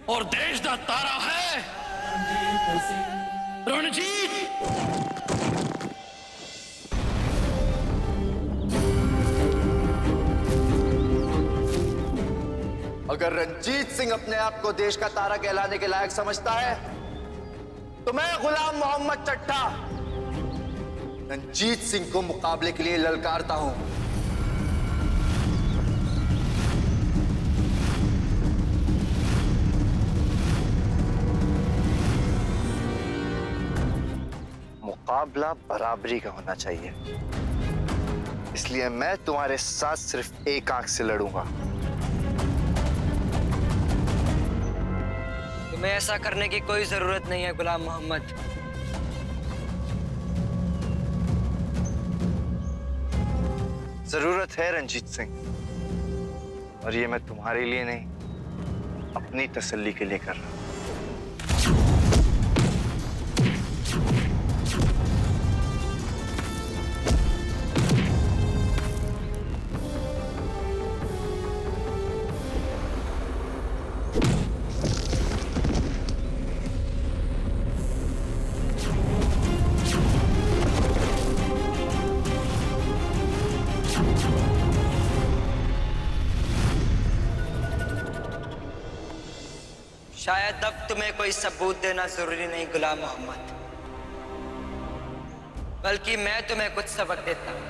और देश का तारा है रणजीत। अगर रंजीत सिंह अपने आप को देश का तारा कहलाने के लायक समझता है तो मैं गुलाम मोहम्मद चट्टा रंजीत सिंह को मुकाबले के लिए ललकारता हूं। मुकाबला बराबरी का होना चाहिए, इसलिए मैं तुम्हारे साथ सिर्फ एक आंख से लड़ूंगा। तुम्हें ऐसा करने की कोई जरूरत नहीं है गुलाम मोहम्मद। जरूरत है रंजीत सिंह, और ये मैं तुम्हारे लिए नहीं अपनी तसल्ली के लिए कर रहा हूं। शायद अब तुम्हें कोई सबूत देना जरूरी नहीं गुलाम मोहम्मद, बल्कि मैं तुम्हें कुछ सबक देता हूं।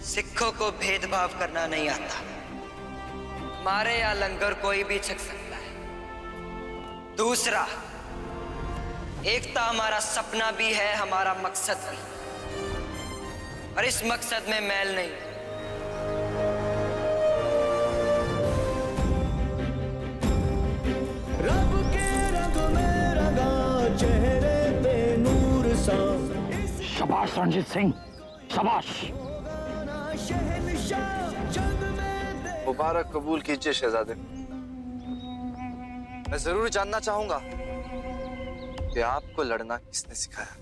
सिखों को भेदभाव करना नहीं आता। मारे या लंगर कोई भी छक सकता है। दूसरा, एकता हमारा सपना भी है, हमारा मकसद भी, और इस मकसद में मैल नहीं। शाबाश रणजीत सिंह, शाबाश। मुबारक कबूल कीजिए शहजादे। मैं जरूर जानना चाहूंगा कि आपको लड़ना किसने सिखाया।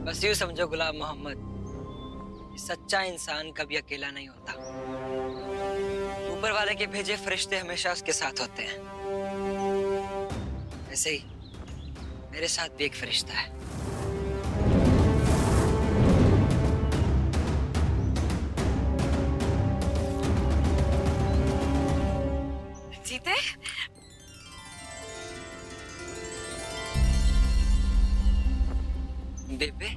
बस यूं समझो गुलाम मोहम्मद, सच्चा इंसान कभी अकेला नहीं होता। ऊपर वाले के भेजे फरिश्ते हमेशा उसके साथ होते हैं। ऐसे ही मेरे साथ भी एक फरिश्ता है। जीते? बेबे,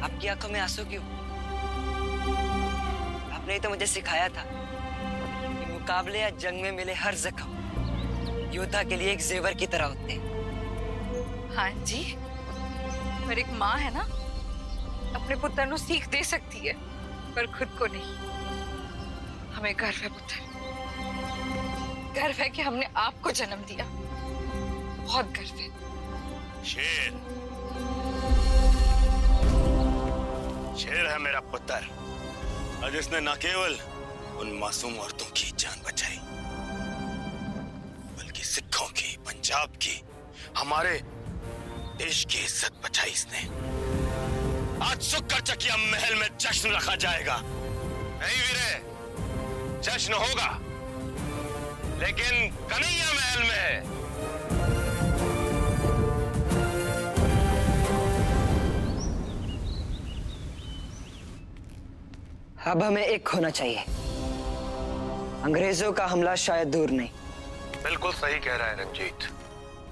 आपकी आंखों में आंसू क्यों? आपने ही तो मुझे सिखाया था कि मुकाबले या जंग में मिले हर जख्म योद्धा के लिए एक जेवर की तरह होते हैं। हाँ जी, पर एक माँ है ना, अपने पुत्र को सीख दे सकती है, पर खुद को नहीं। हमें गर्व है पुत्र, गर्व है कि हमने आपको जन्म दिया। बहुत गर्व है। शेर, शेर है मेरा पुत्र, और जिसने न केवल उन मासूम औरतों की जान बचाई, बल्कि सिखों की, पंजाब की, हमारे देश की इज्जत बचाई इसने। आज सुक्कर चकिया महल में जश्न रखा जाएगा। नहीं वीरे, जश्न होगा, लेकिन कन्हैया महल में। अब हमें एक होना चाहिए। अंग्रेजों का हमला शायद दूर नहीं। बिल्कुल सही कह रहा है रंजीत।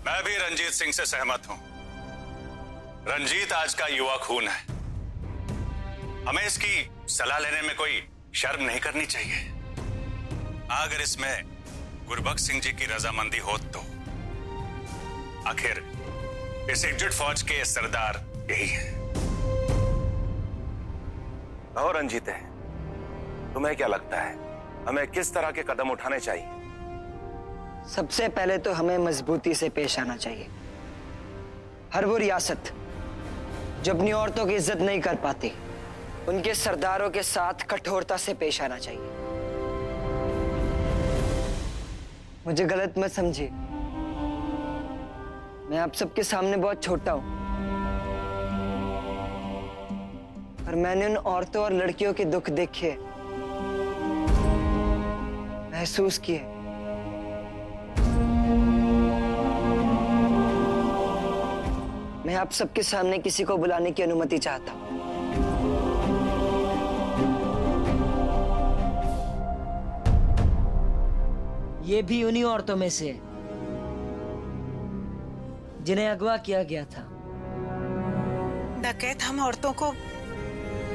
मैं भी रंजीत सिंह से सहमत हूं। रंजीत आज का युवा खून है। हमें इसकी सलाह लेने में कोई शर्म नहीं करनी चाहिए। अगर इसमें गुरबख्श सिंह जी की रजामंदी हो तो। आखिर इस एकजुट फौज के सरदार यही है। और रंजीत है, तुम्हें क्या लगता है हमें किस तरह के कदम उठाने चाहिए? सबसे पहले तो हमें मजबूती से पेश आना चाहिए। हर वो रियासत जो अपनी औरतों की इज्जत नहीं कर पाती, उनके सरदारों के साथ कठोरता से पेश आना चाहिए। मुझे गलत मत समझिए, मैं आप सबके सामने बहुत छोटा हूं, और मैंने उन औरतों और लड़कियों के दुख देखे, महसूस किए। मैं आप सबके सामने किसी को बुलाने की अनुमति चाहता हूं। ये भी उन्हीं औरतों में से है जिन्हें अगवा किया गया था। डकैत हम औरतों को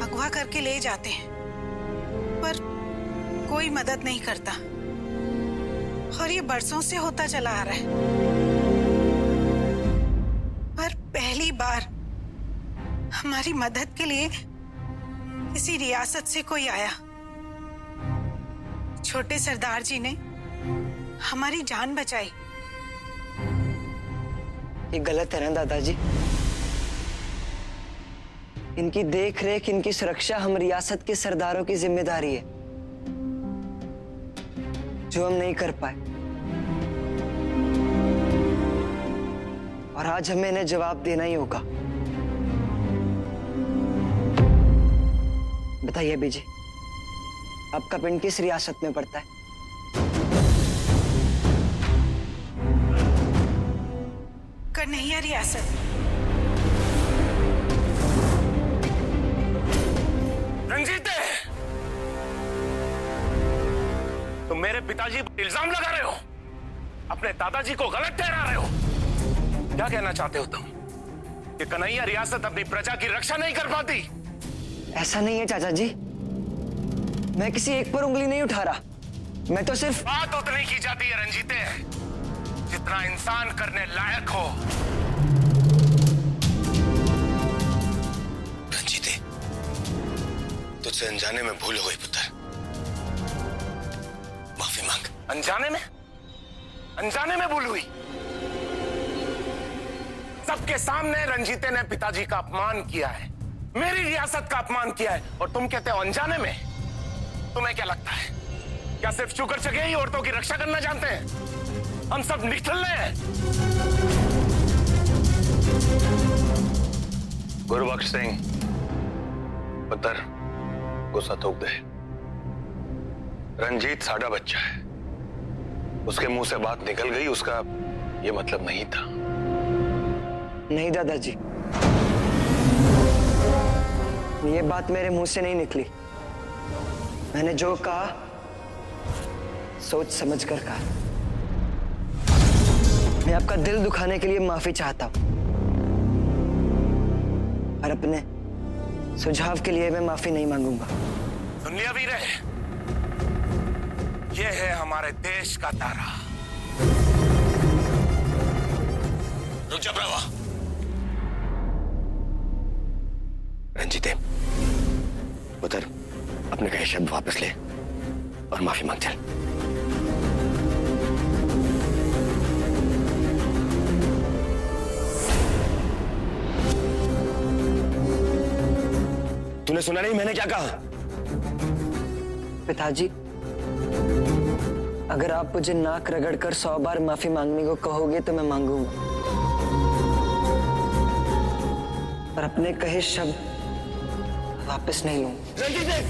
अगवा करके ले जाते हैं, पर कोई मदद नहीं करता, और ये बरसों से होता चला आ रहा है। पर पहली बार हमारी मदद के लिए किसी रियासत से कोई आया। छोटे सरदार जी ने हमारी जान बचाई। ये गलत है ना दादाजी? इनकी देख रेख, इनकी सुरक्षा हम रियासत के सरदारों की जिम्मेदारी है, जो हम नहीं कर पाए। और आज हमें इन्हें जवाब देना ही होगा। बताइए बीजी, आपका पिंड किस रियासत में पड़ता है? कन्हैया रियासत। रंजीते, तुम मेरे पिताजी पर इल्जाम लगा रहे हो, अपने दादाजी को गलत ठहरा रहे हो। क्या कहना चाहते हो तुम कि कन्हैया रियासत अपनी प्रजा की रक्षा नहीं कर पाती? ऐसा नहीं है चाचा जी, मैं किसी एक पर उंगली नहीं उठा रहा। मैं तो सिर्फ बात उतनी की जाती है रंजीते जितना इंसान करने लायक हो। रंजीते, तुझसे अनजाने में भूल हो गई पुत्र, माफी मांग। अनजाने में भूल हुई? सबके सामने रंजीते ने पिताजी का अपमान किया है, मेरी रियासत का अपमान किया है, और तुम कहते हो अनजाने में? तुम्हें क्या लगता है, क्या सिर्फ शुगर चगे ही औरतों की रक्षा करना जानते हैं? हम सब निठल्ले हैं। गुरुबख्श सिंह, पुत्र गुस्सा थूक दे। रंजीत साडा बच्चा है, उसके मुंह से बात निकल गई, उसका ये मतलब नहीं था। नहीं दादाजी, ये बात मेरे मुंह से नहीं निकली। मैंने जो कहा सोच समझ कर कहा। मैं आपका दिल दुखाने के लिए माफी चाहता हूं, और अपने सुझाव के लिए मैं माफी नहीं मांगूंगा। सुन लिया वीरे, ये है हमारे देश का तारा। रुक जा प्रभा। रंजीते, उधर अपने कहे शब्द वापस ले और माफी मांग चल। तूने सुना नहीं मैंने क्या कहा? पिताजी, अगर आप मुझे नाक रगड़कर 100 बार माफी मांगने को कहोगे तो मैं मांगूंगा, पर अपने कहे शब्द वापस नहीं लूंगा। रंजीते,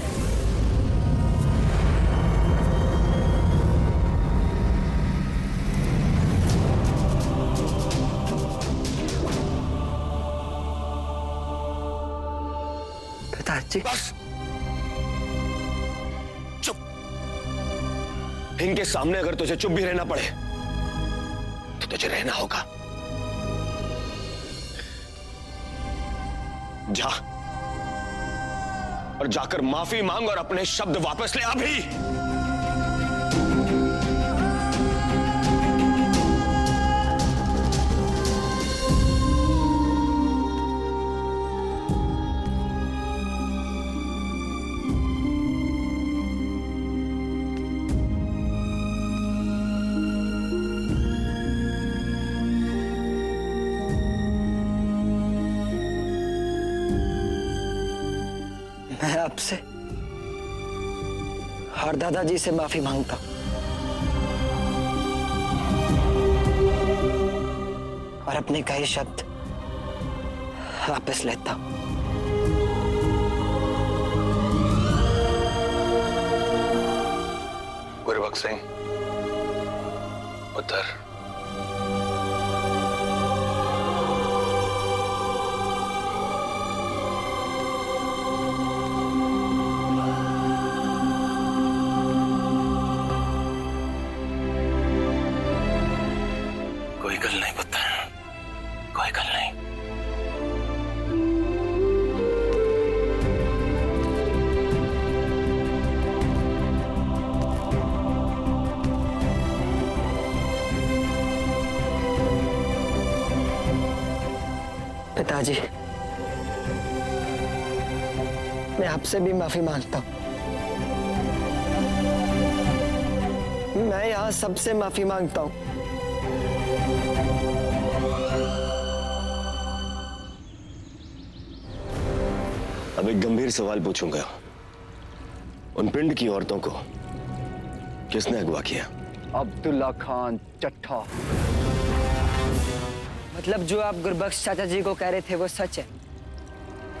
पिताजी बस चुप। इनके सामने अगर तुझे चुप भी रहना पड़े तो तुझे रहना होगा। जा और जाकर माफी मांग और अपने शब्द वापस ले अभी। मैं आपसे और दादाजी से माफी मांगता हूं, और अपने कहे शब्द वापस लेता हूं। गुरबख्श सिंह, उधर। कोई गल नहीं पुत्र, कोई गल नहीं। पिताजी, मैं आपसे भी माफी मांगता हूँ। मैं यहाँ सबसे माफी मांगता हूँ। अब एक गंभीर सवाल पूछूंगा। उन पिंड की औरतों को किसने अगवा किया? अब्दुल्ला खान चट्ठा। मतलब जो आप गुरबख्श चाचा जी को कह रहे थे वो सच है?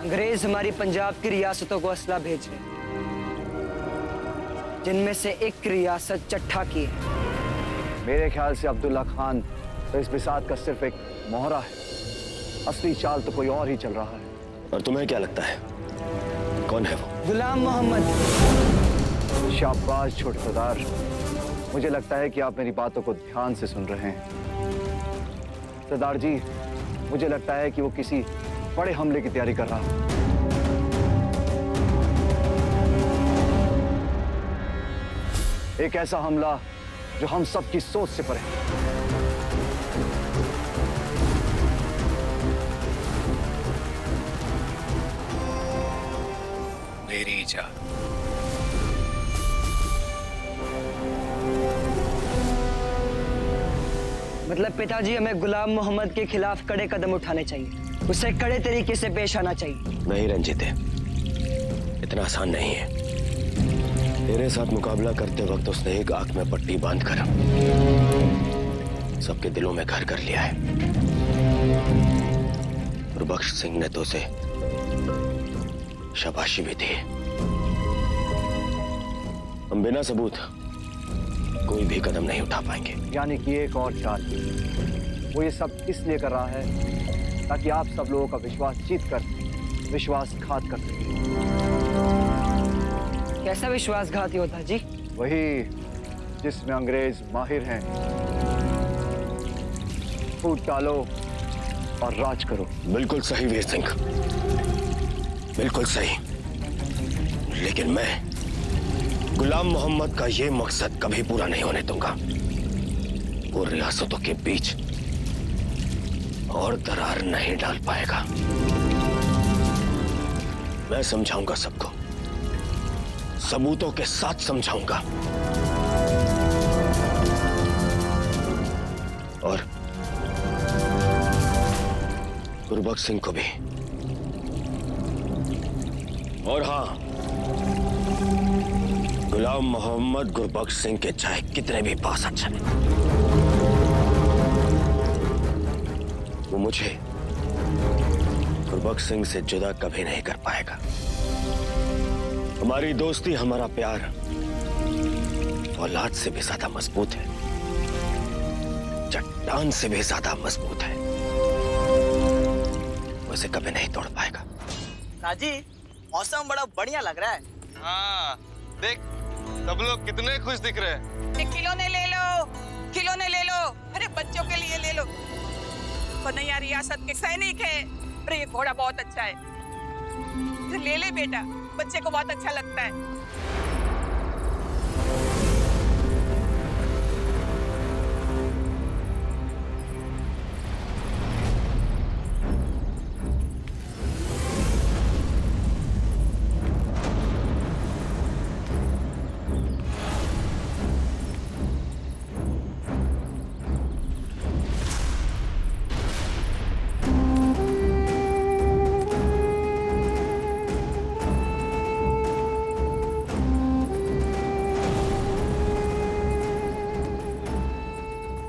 अंग्रेज हमारी पंजाब की रियासतों को असला भेज रहे, जिनमें से एक रियासत चट्ठा की है। मेरे ख्याल से अब्दुल्ला खान तो इस बिसात का सिर्फ एक मोहरा है। असली चाल तो कोई और ही चल रहा है। और तुम्हें क्या लगता है कौन है वो? गुलाम मोहम्मद। शाबाश छोटे सरदार, मुझे लगता है कि आप मेरी बातों को ध्यान से सुन रहे हैं। सरदार जी, मुझे लगता है कि वो किसी बड़े हमले की तैयारी कर रहा है। एक ऐसा हमला जो हम सबकी सोच से परे। मेरी जा। मतलब पिताजी, हमें गुलाम मोहम्मद के खिलाफ कड़े कदम उठाने चाहिए, उसे कड़े तरीके से पेश आना चाहिए। नहीं रंजीत, इतना आसान नहीं है। तेरे साथ मुकाबला करते वक्त उसने एक आंख में पट्टी बांधकर सबके दिलों में घर कर लिया है। गुरबख्श सिंह ने तो उसे शाबाशी भी दी। हम बिना सबूत कोई भी कदम नहीं उठा पाएंगे। यानी कि एक और चाल। वो ये सब इसलिए कर रहा है ताकि आप सब लोगों का विश्वास जीत कर विश्वासघात कर सके। कैसा विश्वासघात होता जी? वही जिसमें अंग्रेज माहिर हैं। फूट डालो और राज करो। बिल्कुल सही वीर सिंह, बिल्कुल सही। लेकिन मैं गुलाम मोहम्मद का ये मकसद कभी पूरा नहीं होने दूंगा। वो रियासतों के बीच और दरार नहीं डाल पाएगा। मैं समझाऊंगा सबको, सबूतों के साथ समझाऊंगा। और गुरबख्श सिंह को भी। और हाँ, गुलाम मोहम्मद गुरबख्श सिंह के चाहे कितने भी पास चले, वो मुझे गुरबख्श सिंह से जुदा कभी नहीं कर पाएगा। हमारी दोस्ती, हमारा प्यार औलाद से भी ज्यादा मजबूत है, चट्टान से भी ज्यादा मजबूत है। उसे कभी नहीं तोड़ पाएगा। राजी, मौसम बड़ा बढ़िया लग रहा है। हाँ, देख सब लोग कितने खुश दिख रहे हैं। खिलौने ले लो, खिलौने ले लो। अरे बच्चों के लिए ले लो। कन्हैया रियासत के सैनिक है। अरे ये घोड़ा बहुत अच्छा है, ले ले बेटा, बच्चे को बहुत अच्छा लगता है।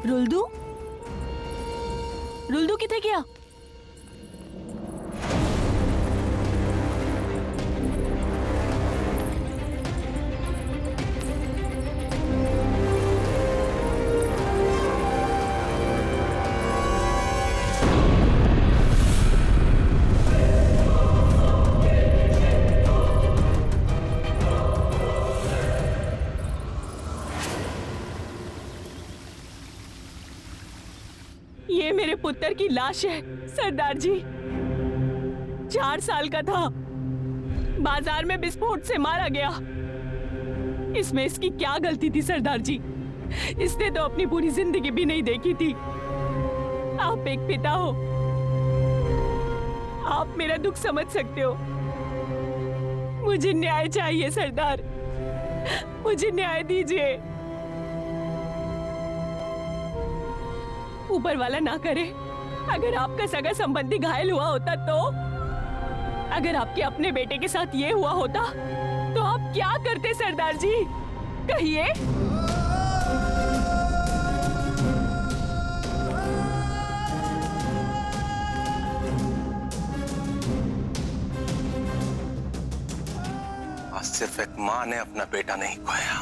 रुल्दू, रुल्दू किथे गया? मेरे पुत्र की लाश है सरदार जी। 4 साल का था, बाजार में विस्फोट से मारा गया। इसमें इसकी क्या गलती थी सरदार जी? इसने तो अपनी पूरी जिंदगी भी नहीं देखी थी। आप एक पिता हो, आप मेरा दुख समझ सकते हो। मुझे न्याय चाहिए सरदार, मुझे न्याय दीजिए। ऊपर वाला ना करे, अगर आपका सगा संबंधी घायल हुआ होता तो, अगर आपके अपने बेटे के साथ ये हुआ होता तो आप क्या करते सरदार जी? कहिए। आज सिर्फ एक मां ने अपना बेटा नहीं खोया,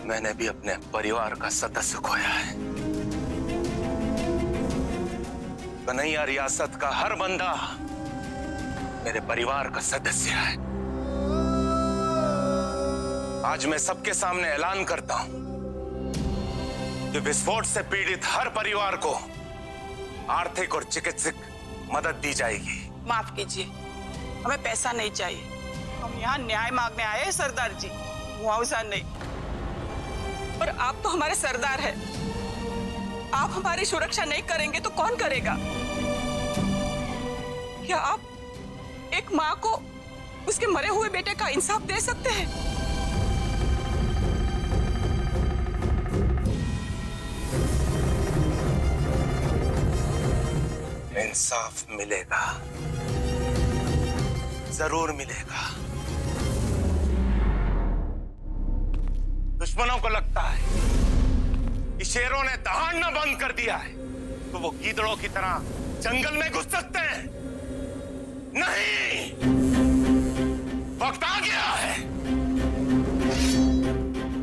मैंने भी अपने परिवार का सदस्य खोया है। कन्हैया रियासत का हर बंदा मेरे परिवार का सदस्य है। आज मैं सबके सामने ऐलान करता हूं कि विस्फोट से पीड़ित हर परिवार को आर्थिक और चिकित्सक मदद दी जाएगी। माफ कीजिए, हमें पैसा नहीं चाहिए। हम यहाँ न्याय मांगने आए हैं सरदार जी, मुआवजा नहीं। और आप तो हमारे सरदार हैं। आप हमारी सुरक्षा नहीं करेंगे तो कौन करेगा? क्या आप एक माँ को उसके मरे हुए बेटे का इंसाफ दे सकते हैं? इंसाफ मिलेगा, जरूर मिलेगा। दुश्मनों को लगता है कि शेरों ने दहाड़ना बंद कर दिया है तो वो गीदड़ों की तरह जंगल में घुस सकते हैं। नहीं, वक्त आ गया है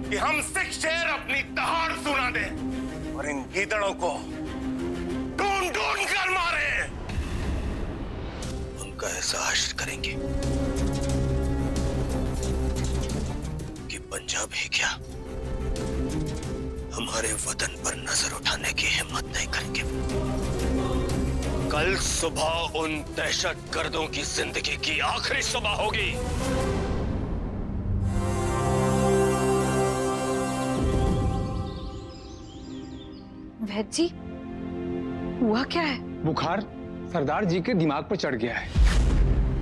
कि हम सिख शेर अपनी दहाड़ सुना दें और इन गीदड़ों को ढूंढ ढूंढ कर मारे। उनका ऐसा हश्र करेंगे कि पंजाब ही क्या, हमारे वतन पर नजर उठाने की हिम्मत नहीं करेंगे। कल सुबह उन दहशतगर्दों की जिंदगी की आखिरी सुबह होगी। वैद्य जी, हुआ क्या है? बुखार सरदार जी के दिमाग पर चढ़ गया है।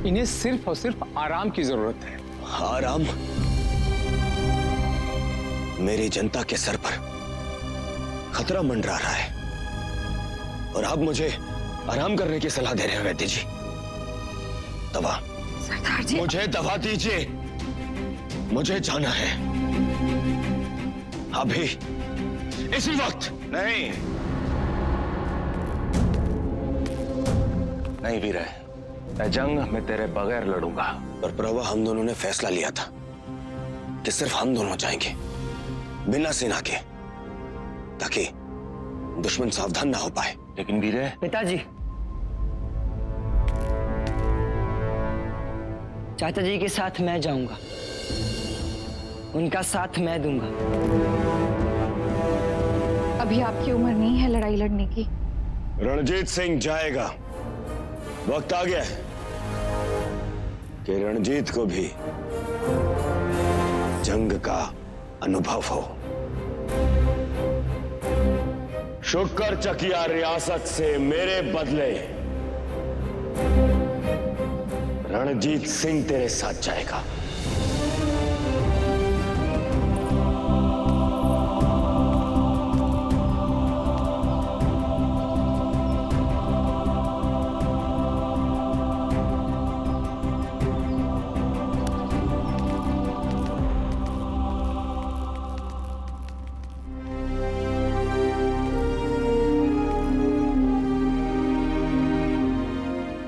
इन्हें सिर्फ और सिर्फ आराम की जरूरत है। आराम? मेरी जनता के सर पर खतरा मंडरा रहा है और आप मुझे आराम करने की सलाह दे रहे हैं वैद्य जी। दवा सरदार जी, मुझे दवा दीजिए, मुझे जाना है अभी, इसी वक्त। नहीं नहीं वीर, मैं जंग में तेरे बगैर लड़ूंगा। पर प्रभा, हम दोनों ने फैसला लिया था कि सिर्फ हम दोनों जाएंगे बिना सेना के, ताकि दुश्मन सावधान ना हो पाए। लेकिन वीरे, पिताजी, चाचा जी के साथ मैं जाऊंगा, उनका साथ मैं दूंगा। अभी आपकी उम्र नहीं है लड़ाई लड़ने की। रणजीत सिंह जाएगा। वक्त आ गया है कि रणजीत को भी जंग का अनुभव हो। शुक्र चकिया रियासत से मेरे बदले रणजीत सिंह तेरे साथ जाएगा।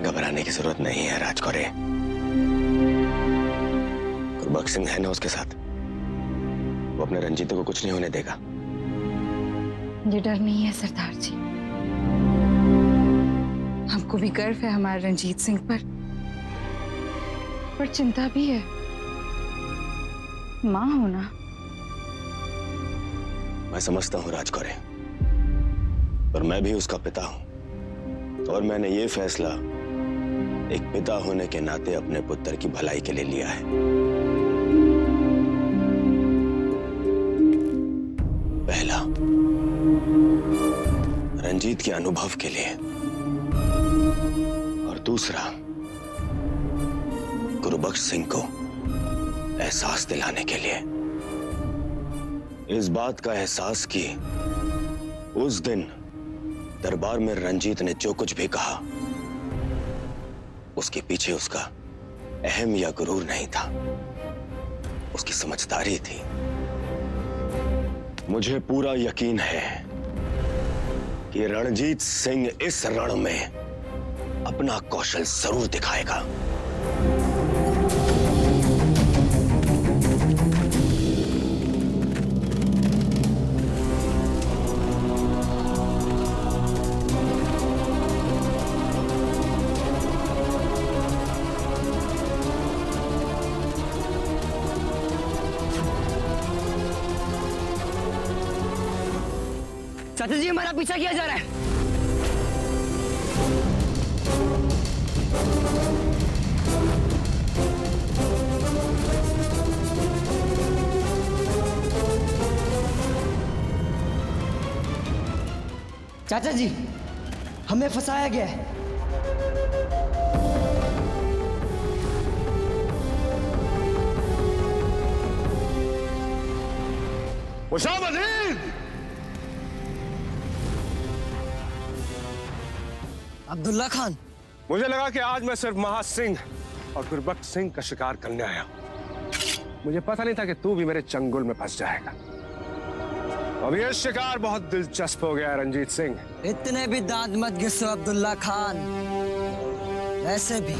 घबराने की जरूरत नहीं है राजकौरे। गुरबख्श सिंह है ना उसके साथ, वो अपने रंजीत को कुछ नहीं होने देगा। ये डर नहीं है सरदार जी, हमको भी गर्व है हमारे रंजीत सिंह पर चिंता भी है। मां होना। मैं समझता हूं राजकौरे, पर मैं भी उसका पिता हूं और मैंने ये फैसला एक पिता होने के नाते अपने पुत्र की भलाई के लिए लिया है। पहला, रंजीत के अनुभव के लिए और दूसरा, गुरुबख्श सिंह को एहसास दिलाने के लिए। इस बात का एहसास कि उस दिन दरबार में रंजीत ने जो कुछ भी कहा उसके पीछे उसका अहम या गुरूर नहीं था, उसकी समझदारी थी। मुझे पूरा यकीन है कि रणजीत सिंह इस रण में अपना कौशल जरूर दिखाएगा। चाचा जी, हमारा पीछा किया जा रहा है। चाचा जी, हमें फंसाया गया है। अब्दुल्ला खान, मुझे लगा कि आज मैं सिर्फ महाज सिंह और गुरबख्श सिंह का शिकार करने आया। मुझे पता नहीं था कि तू भी मेरे चंगुल में फंस जाएगा। अब ये शिकार बहुत दिलचस्प हो गया रंजीत सिंह। इतने भी दांत मत घिसो अब्दुल्ला खान। वैसे भी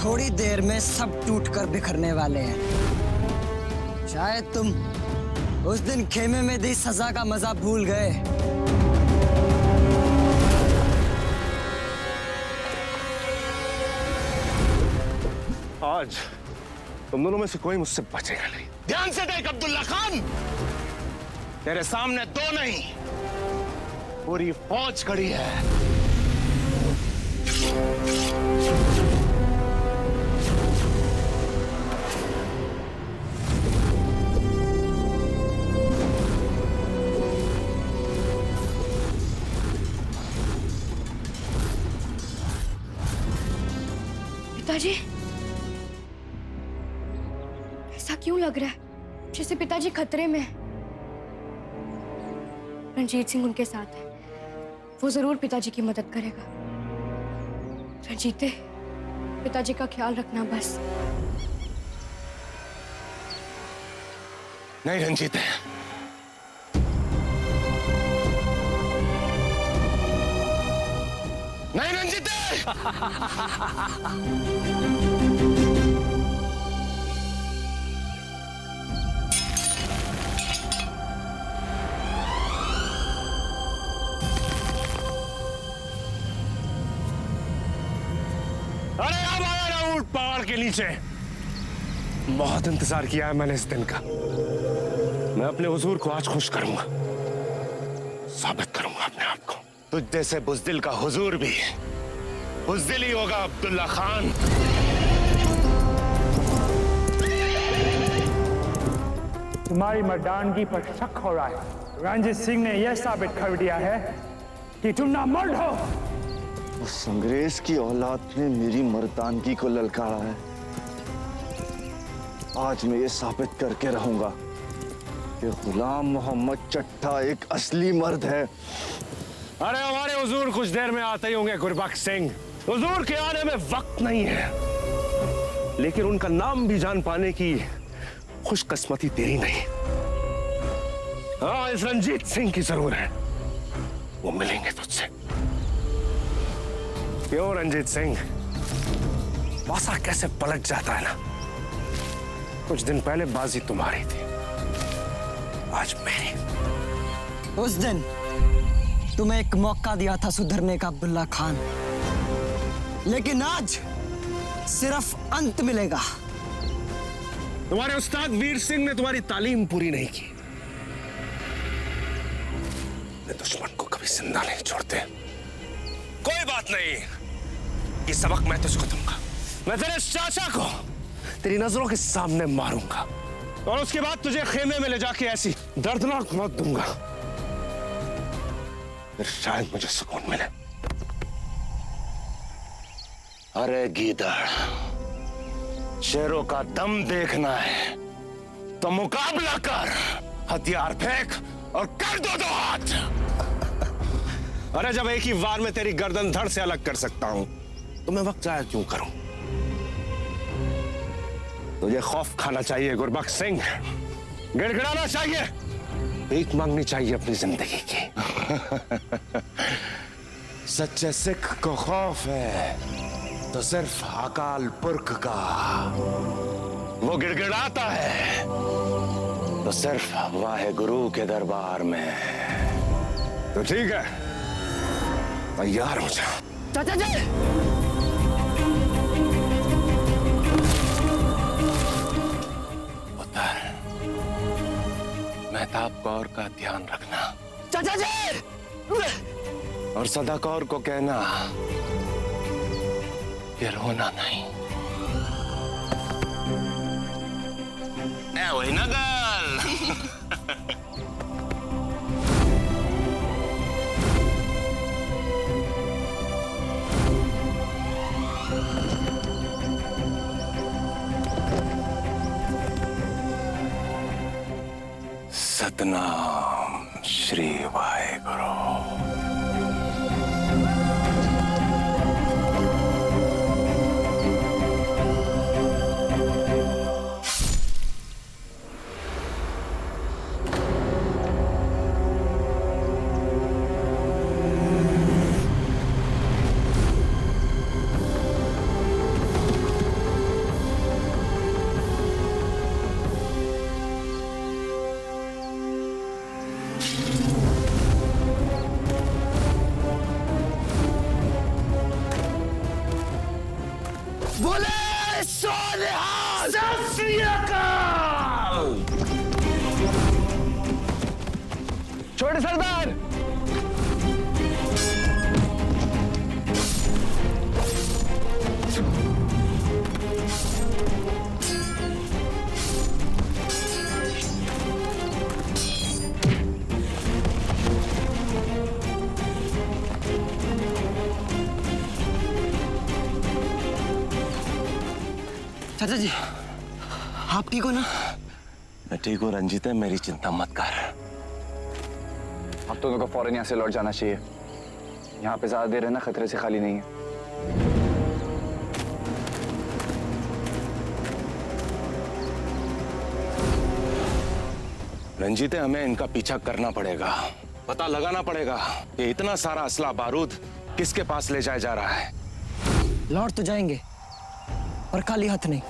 थोड़ी देर में सब टूट कर बिखरने वाले हैं। शायद तुम उस दिन खेमे में दी सजा का मजा भूल गए। आज तुम दोनों में से कोई मुझसे बचेगा नहीं। ध्यान से देख अब्दुल्ला खान, तेरे सामने दो नहीं, पूरी फौज खड़ी है। पिताजी, ऐसा क्यों लग रहा है जैसे पिताजी खतरे में हैं? रंजीत सिंह उनके साथ है, वो जरूर पिताजी की मदद करेगा। रंजीते, पिताजी का ख्याल रखना बस। नहीं रंजीत, नहीं रंजीत। अरे अब आया ना ऊंट पहाड़ के नीचे। बहुत इंतजार किया है मैंने इस दिन का। मैं अपने हुजूर को आज खुश करूंगा, साबित करूंगा अपने आप को। तुझ जैसे बुज़दिल का हुजूर भी बुज़दिल ही होगा अब्दुल्ला खान। तुम्हारी मर्दानगी पर शक हो रहा है। रंजीत सिंह ने यह साबित कर दिया है कि तुम ना मर्द हो। उस अंग्रेज की औलाद ने मेरी मर्दानगी को ललकारा है। आज मैं ये साबित करके रहूंगा कि गुलाम मोहम्मद चट्टा एक असली मर्द है। अरे हमारे हुजूर कुछ देर में आते ही होंगे गुरबख्श सिंह। हुजूर के आने में वक्त नहीं है, लेकिन उनका नाम भी जान पाने की खुशकिस्मती तेरी नहीं। हाँ, इस रंजीत सिंह की जरूर है, वो मिलेंगे तुझसे। क्यों रंजीत सिंह, पासा कैसे पलट जाता है ना। कुछ दिन पहले बाजी तुम्हारी थी, आज मेरी। उस दिन तुम्हें एक मौका दिया था सुधरने का अब्दुल्ला खान, लेकिन आज सिर्फ अंत मिलेगा। तुम्हारे उस्ताद वीर सिंह ने तुम्हारी तालीम पूरी नहीं की। मैं दुश्मन को कभी जिंदा नहीं छोड़ते। कोई बात नहीं, ये सबक मैं तुझको दूंगा। मैं तेरे चाचा को तेरी नजरों के सामने मारूंगा और उसके बाद तुझे खेमे में ले जाके ऐसी दर्दनाक मौत दूंगा, फिर शायद मुझे सुकून मिले। अरे गीदड़, शेरों का दम देखना है तो मुकाबला कर, हथियार फेंक और कर दो हाथ। अरे जब एक ही वार में तेरी गर्दन धड़ से अलग कर सकता हूं तो मैं वक्त जाया क्यों करूं? तुझे खौफ खाना चाहिए गुरबख्श सिंह, गिड़गिड़ाना चाहिए, भीख मांगनी चाहिए अपनी जिंदगी की। सच्चे सिख को खौफ है तो सिर्फ अकाल पुरख का, वो गिड़गिड़ाता है तो सिर्फ वाहे गुरु के दरबार में। तो ठीक है, तैयार हो जा। चाचा जी, उतर, मेहताब कौर का ध्यान रखना। चाचा जी, और सदा कौर को कहना कि रोना नहीं। वही ना गल। सतनाम श्री वाहेगुरु। बोले सोनिहाल, सत श्री अकाल। छोटे सरदार, चाचा जी, आप ठीक हो ना? मैं ठीक हूँ रंजीत, है मेरी चिंता मत कर। आप दोनों को फौरन यहाँ से लौट जाना चाहिए। यहाँ पे ज्यादा देर रहना खतरे से खाली नहीं है। रंजीत, हमें इनका पीछा करना पड़ेगा, पता लगाना पड़ेगा कि इतना सारा असला बारूद किसके पास ले जाया जा रहा है। लौट तो जाएंगे पर खाली हाथ नहीं।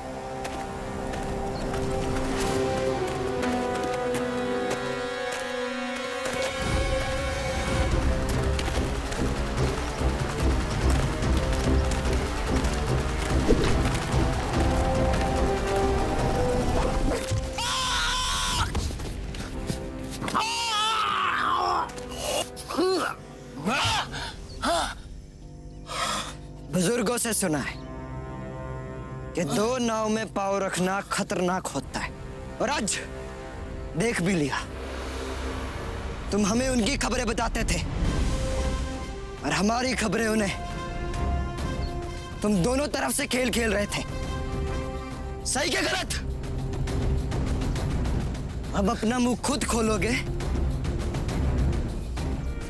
बुजुर्गों से सुना है कि दो नाव में पांव रखना खतरनाक होता है, और आज देख भी लिया। तुम हमें उनकी खबरें बताते थे और हमारी खबरें उन्हें। तुम दोनों तरफ से खेल खेल रहे थे, सही क्या गलत? अब अपना मुंह खुद खोलोगे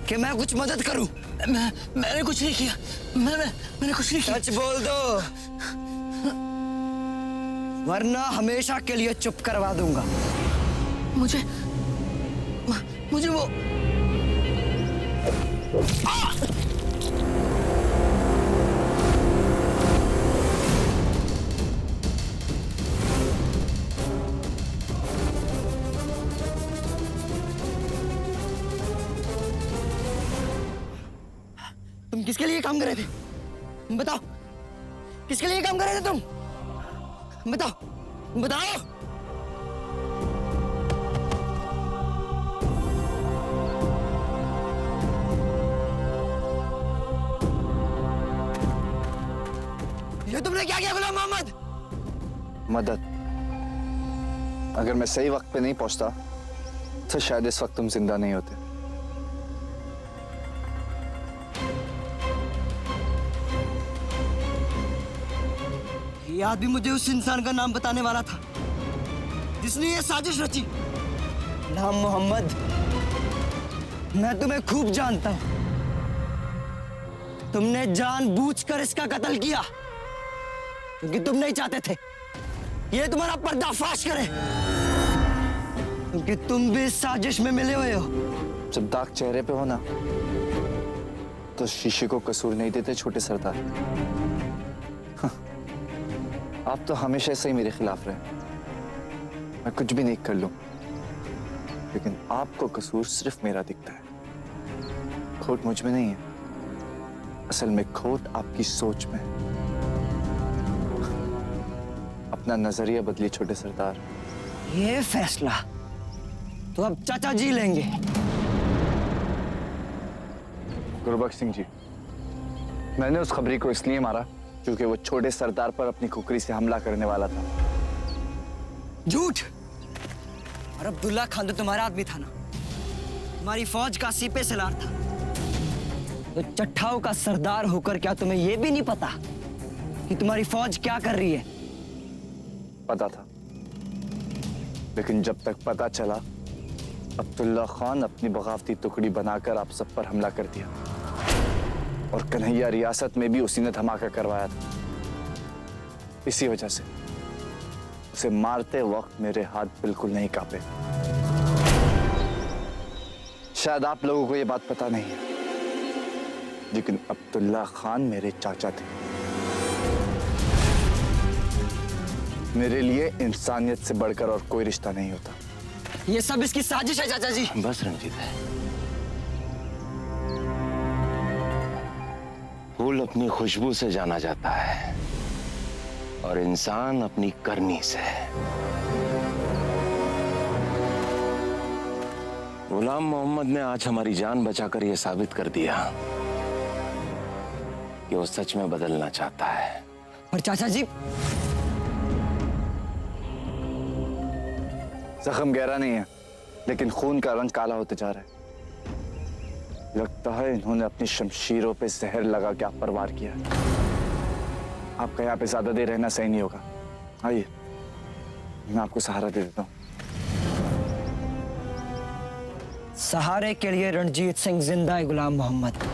कि मैं कुछ मदद करूं? मैंने कुछ नहीं किया। मैंने कुछ नहीं किया। सच बोल दो, वरना हमेशा के लिए चुप करवा दूंगा। मुझे वो तुम किसके लिए काम कर रहे थे? बताओ, किसके लिए काम कर रहे थे तुम? बताओ। ये तुमने क्या किया गुलाम मोहम्मद? मदद। अगर मैं सही वक्त पे नहीं पहुंचता तो शायद इस वक्त तुम जिंदा नहीं होते। ये आदमी मुझे उस इंसान का नाम बताने वाला था जिसने ये साजिश रची। गुलाम मोहम्मद, मैं तुम्हें खूब जानता हूं। तुमने जानबूझकर इसका कत्ल किया क्योंकि तुम नहीं चाहते थे ये तुम्हारा पर्दाफाश करे, क्योंकि तुम भी इस साजिश में मिले हुए हो। जब दाग चेहरे पे हो ना तो शीशे को कसूर नहीं देते छोटे सरदार। आप तो हमेशा से ही मेरे खिलाफ रहे। मैं कुछ भी नहीं कर लूं, लेकिन आपको कसूर सिर्फ मेरा दिखता है। खोट मुझ में नहीं है, असल में खोट आपकी सोच में। अपना नजरिया बदलिए छोटे सरदार। ये फैसला तो अब चाचा जी लेंगे। गुरबख्श सिंह जी, मैंने उस खबरी को इसलिए मारा क्योंकि वो छोटे सरदार पर अपनी कुकरी से हमला करने वाला था। झूठ! और अब्दुल्ला खान तो तुम्हारा आदमी था ना, तुम्हारी फौज का सिपह सलार था। तो चट्ठाओं का सरदार होकर क्या तुम्हें यह भी नहीं पता कि तुम्हारी फौज क्या कर रही है? पता था, लेकिन जब तक पता चला अब्दुल्ला खान अपनी बगावती टुकड़ी बनाकर आप सब पर हमला कर दिया, और कन्हैया रियासत में भी उसी ने धमाका करवाया था। इसी वजह से उसे मारते वक्त मेरे हाथ बिल्कुल नहीं कांपे। शायद आप लोगों को यह बात पता नहीं है, लेकिन अब्दुल्ला खान मेरे चाचा थे। मेरे लिए इंसानियत से बढ़कर और कोई रिश्ता नहीं होता। ये सब इसकी साजिश है चाचा जी। बस रंजीत है, फूल अपनी खुशबू से जाना जाता है और इंसान अपनी करनी से। गुलाम मोहम्मद ने आज हमारी जान बचाकर यह साबित कर दिया कि वो सच में बदलना चाहता है। और चाचा जी, जख्म गहरा नहीं है, लेकिन खून का रंग काला होते जा रहा है। लगता है इन्होंने अपनी शमशीरों पे जहर लगा के आप पर वार किया। आपका यहाँ पे ज्यादा देर रहना सही नहीं होगा। आइए, मैं आपको सहारा दे देता हूँ। सहारे के लिए रणजीत सिंह जिंदा है गुलाम मोहम्मद।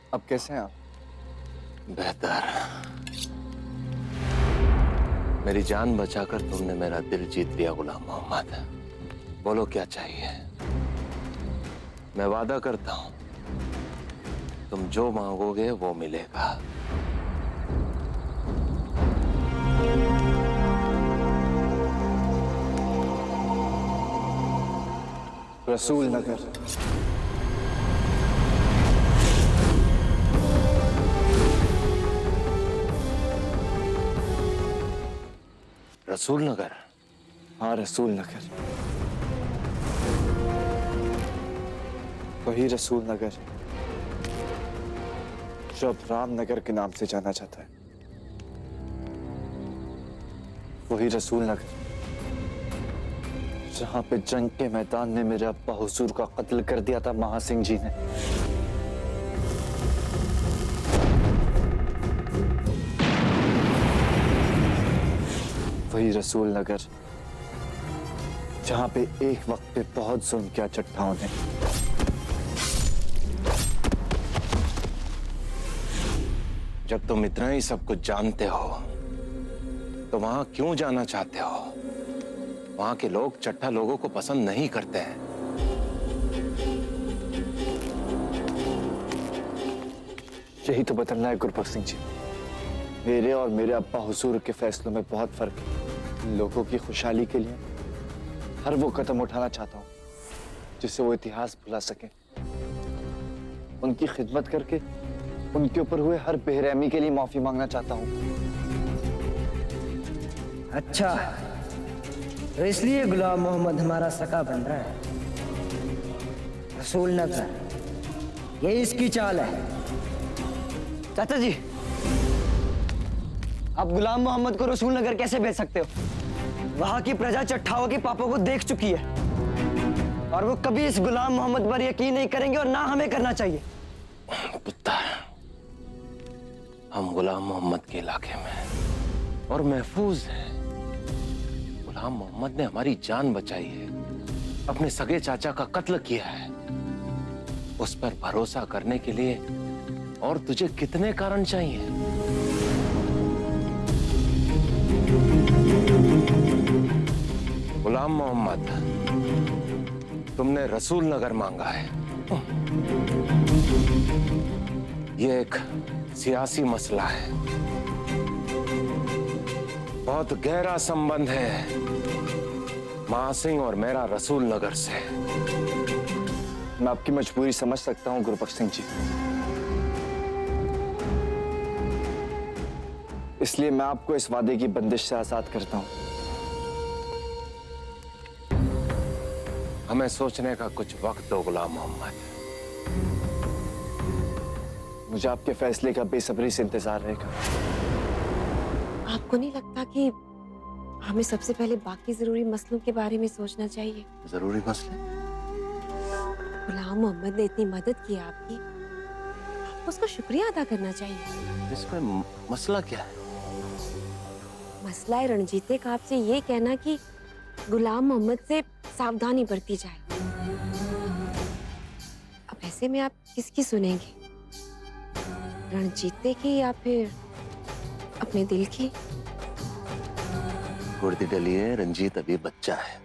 अब कैसे हैं आप? बेहतर। मेरी जान बचाकर तुमने मेरा दिल जीत लिया गुलाम मोहम्मद। बोलो क्या चाहिए? मैं वादा करता हूं तुम जो मांगोगे वो मिलेगा। रसूल नगर। रसूल नगर? हाँ, रसूल नगर। वही रसूल नगर जो अब रामनगर के नाम से जाना जाता है। वही रसूल नगर जहां पे जंग के मैदान में मेरे अब्बा हुजूर का कत्ल कर दिया था महासिंह जी ने। वही रसूल नगर जहां पे एक वक्त पे बहुत जुल्म किया चट्टाओं ने। जब तुम इतना ही सब कुछ जानते हो तो वहां क्यों जाना चाहते हो? वहां के लोग चट्टा लोगों को पसंद नहीं करते हैं। यही तो बदलना है गुरबख्श सिंह जी। मेरे और मेरे अब्बा हुजूर के फैसलों में बहुत फर्क है। लोगों की खुशहाली के लिए हर वो कदम उठाना चाहता हूँ जिससे वो इतिहास भुला सके। उनकी खिदमत करके उनके ऊपर हुए हर बेरहमी के लिए माफी मांगना चाहता हूँ। अच्छा, तो इसलिए गुलाम मोहम्मद हमारा सका बन रहा है। रसूल नगर, ये इसकी चाल है। चाचा जी, आप गुलाम मोहम्मद को रसूल नगर कैसे भेज सकते हो? वहां की प्रजा चट्ठाओं के पापों को देख चुकी है और वो कभी इस गुलाम मोहम्मद पर यकीन नहीं करेंगे और ना हमें करना चाहिए। पुत्र, हम गुलाम मोहम्मद के इलाके में और महफूज हैं। गुलाम मोहम्मद ने हमारी जान बचाई है, अपने सगे चाचा का कत्ल किया है। उस पर भरोसा करने के लिए और तुझे कितने कारण चाहिए? गुलाम मोहम्मद, तुमने रसूल नगर मांगा है। ये एक सियासी मसला है, बहुत गहरा संबंध है महासिंह और मेरा रसूल नगर से। मैं आपकी मजबूरी समझ सकता हूँ गुरुबख्श सिंह जी, इसलिए मैं आपको इस वादे की बंदिश से आजाद करता हूँ। हमें सोचने का कुछ वक्त दो गुलाम मोहम्मद। मुझे आपके फैसले का बेसब्री से इंतजार रहेगा। आपको नहीं लगता कि हमें सबसे पहले बाकी जरूरी मसलों के बारे में सोचना चाहिए? जरूरी मसले? गुलाम मोहम्मद ने इतनी मदद की आपकी, आपको उसका शुक्रिया अदा करना चाहिए। इसमें मसला क्या है? मसला है रणजीते का आपसे ये कहना कि गुलाम मोहम्मद से सावधानी बरती जाए। अब ऐसे में आप किसकी सुनेंगे, रणजीते की या फिर अपने दिल की? गुर्दी डलिए, रंजीत अभी बच्चा है।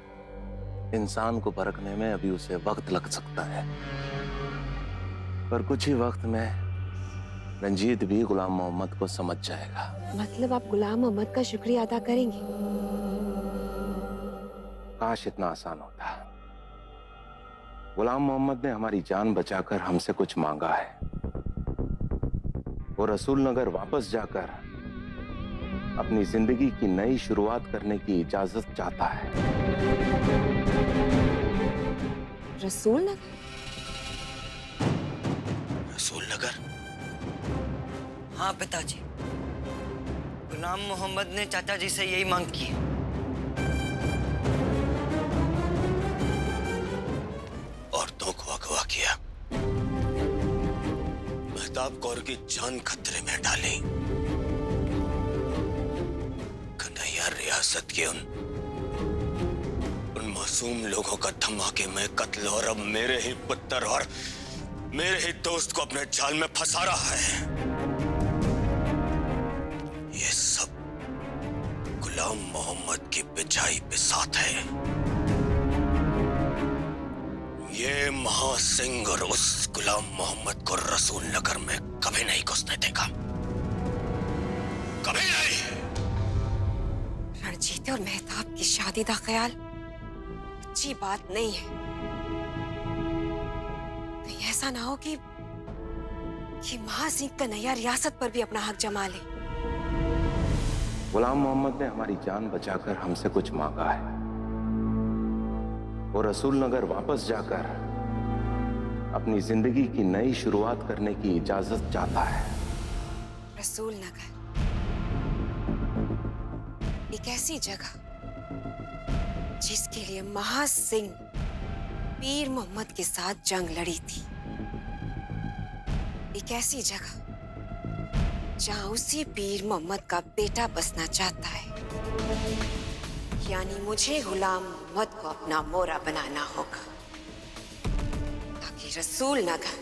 इंसान को परखने में अभी उसे वक्त लग सकता है, पर कुछ ही वक्त में रंजीत भी गुलाम मोहम्मद को समझ जाएगा। मतलब आप गुलाम मोहम्मद का शुक्रिया अदा करेंगे? काश इतना आसान होता। गुलाम मोहम्मद ने हमारी जान बचाकर हमसे कुछ मांगा है। वो रसूल नगर वापस जाकर अपनी जिंदगी की नई शुरुआत करने की इजाजत चाहता है। रसूल नगर? रसूल नगर? हाँ पिताजी, गुलाम मोहम्मद ने चाचा जी से यही मांग की है। और तो अगवा किया, मेहताब कौर की जान खतरे में डाली, कन्हैया रियासत के उन मासूम लोगों का धमाके में कत्ल, और अब मेरे ही पुत्र और मेरे ही दोस्त को अपने जाल में फंसा रहा है। ये सब गुलाम मोहम्मद की बिछाई बिसात है। ये महासिंह और उस गुलाम मोहम्मद को रसूल नगर में कभी नहीं घुसने देगा, कभी नहीं। रणजीत और मेहताब की शादी का ख्याल अच्छी बात नहीं है। कहीं ऐसा ना हो कि महासिंह कन्हैया रियासत पर भी अपना हक जमा ले। गुलाम मोहम्मद ने हमारी जान बचाकर हमसे कुछ मांगा है। वो रसूल नगर वापस जाकर अपनी जिंदगी की नई शुरुआत करने की इजाजत चाहता है। रसूल नगर एक ऐसी जगह जिसके लिए महासिंह पीर मोहम्मद के साथ जंग लड़ी थी। एक ऐसी जगह जहां उसी पीर मोहम्मद का बेटा बसना चाहता है। यानी मुझे गुलाम मोहम्मद को अपना मोरा बनाना होगा ताकि रसूल नगर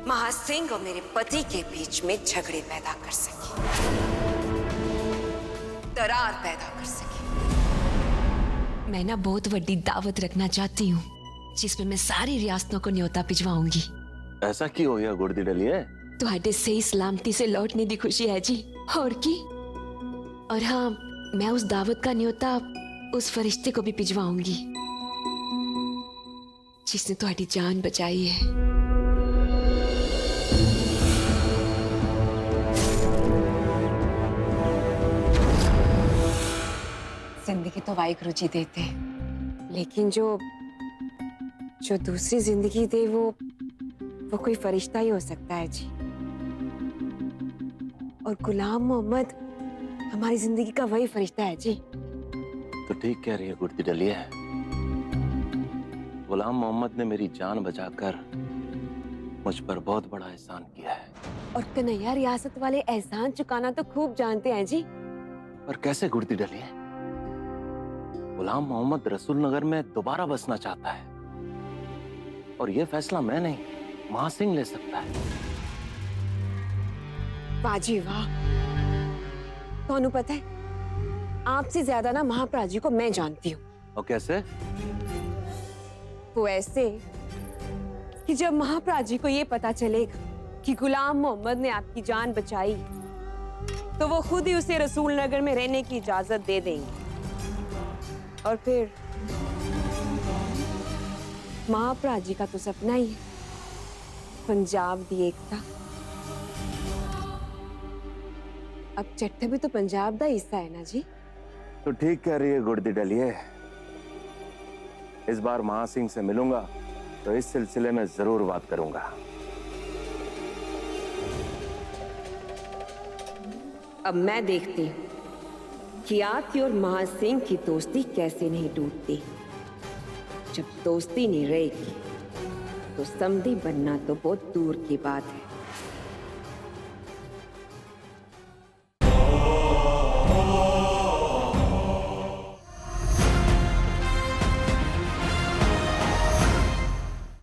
महासिंह और मेरे पति के बीच में झगड़े पैदा कर सके, दरार पैदा कर सके। मैं ना बहुत बड़ी दावत रखना चाहती हूँ जिसमें मैं सारी रियासतों को न्योता भिजवाऊंगी। ऐसा क्यों हो गया गुर्दी डलिए? तो सही सलामती से लौटने की खुशी है जी, और की। और हाँ, मैं उस दावत का न्योता उस फरिश्ते को भी भिजवाऊंगी जिसने तुम्हारी जान बचाई है। जिंदगी तो वाहिगुरु जी देते हैं, लेकिन जो दूसरी जिंदगी दे वो कोई फरिश्ता ही हो सकता है जी। और गुलाम मोहम्मद हमारी जिंदगी का वही फरिश्ता है जी। तो ठीक कह रही है गुड़ती डलिया। गुलाम मोहम्मद ने मेरी जान बचाकर मुझ पर बहुत बड़ा एहसान किया है। और कन्हैया रियासत वाले एहसान चुकाना तो खूब जानते हैं जी। पर कैसे गुड़ती डलिया? गुलाम मोहम्मद रसूल नगर में दोबारा बसना चाहता है और यह फैसला मैं नहीं, महासिंह ले सकता है। वाह जी वाह। कौन पता है, आपसे ज्यादा ना महाप्रा जी को मैं जानती हूँ। और कैसे? वो ऐसे कि जब महाप्रा जी को ये पता चलेगा कि गुलाम मोहम्मद ने आपकी जान बचाई तो वो खुद ही उसे रसूल नगर में रहने की इजाजत दे देंगे। और फिर महाप्रा जी का तो सपना ही है पंजाब दी एकता। अब चट्टा भी तो पंजाब का हिस्सा है ना जी। तो ठीक कह रही है गुड़ती डलिए। इस बार महासिंह से मिलूंगा तो इस सिलसिले में जरूर बात करूंगा। अब मैं देखती हूँ कि आपकी और महासिंह की दोस्ती कैसे नहीं टूटती। जब दोस्ती नहीं रहेगी तो समधी बनना तो बहुत दूर की बात है।